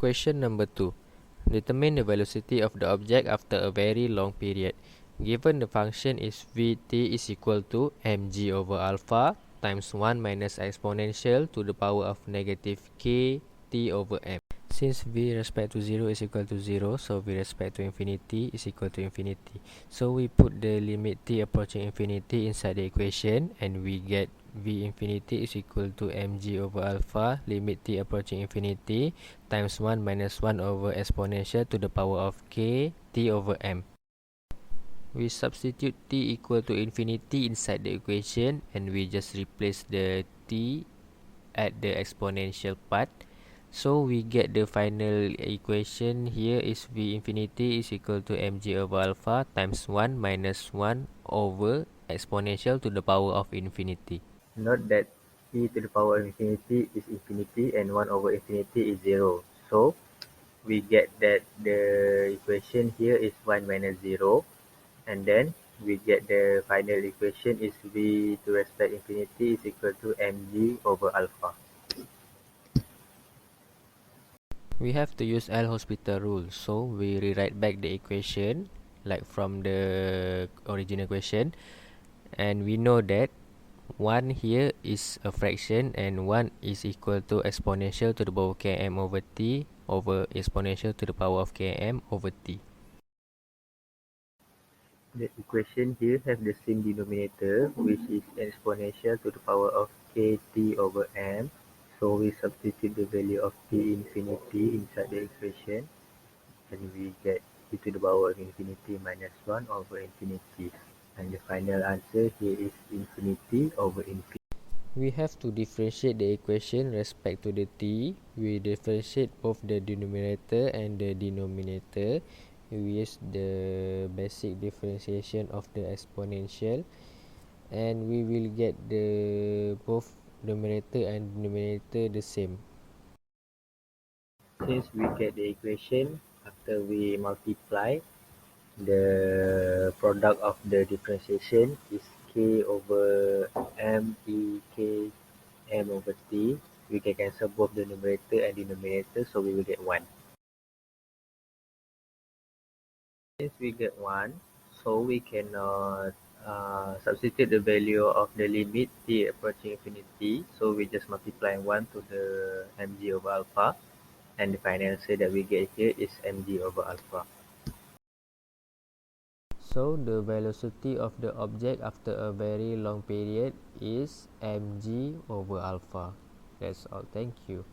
Question number 2. Determine the velocity of the object after a very long period. Given the function is Vt is equal to mg over alpha times 1 minus exponential to the power of negative k t over m. Since v respect to 0 is equal to 0, so v respect to infinity is equal to infinity. So we put the limit t approaching infinity inside the equation, and we get v infinity is equal to mg over alpha limit t approaching infinity times 1 minus 1 over exponential to the power of k t over m. We substitute t equal to infinity inside the equation, and we just replace the t at the exponential part. So we get the final equation here is v infinity is equal to mg over alpha times 1 minus 1 over exponential to the power of infinity. Note that e to the power of infinity is infinity and 1 over infinity is 0. So we get that the equation here is 1 minus 0, and then we get the final equation is v to respect infinity is equal to mg over alpha. We have to use L'Hospital rule, so we rewrite back the equation like from the original question, and we know that 1 here is a fraction and 1 is equal to exponential to the power of km over t over exponential to the power of km over t. The equation here has the same denominator, which is exponential to the power of kt over m. So we substitute the value of t infinity inside the equation, and we get e to the power of infinity minus 1 over infinity. And the final answer here is infinity over infinity. We have to differentiate the equation respect to the t. We differentiate both the numerator and the denominator. We use the basic differentiation of the exponential, and we will get the both numerator and denominator the same. Since we get the equation after we multiply, the product of the differentiation is k over m e k m over t. We can cancel both the numerator and denominator, so we will get 1. Since we get 1, so we cannot substitute the value of the limit t approaching infinity. So we just multiply 1 to the mg over alpha, and the final answer that we get here is mg over alpha. So the velocity of the object after a very long period is mg over alpha. That's all. Thank you.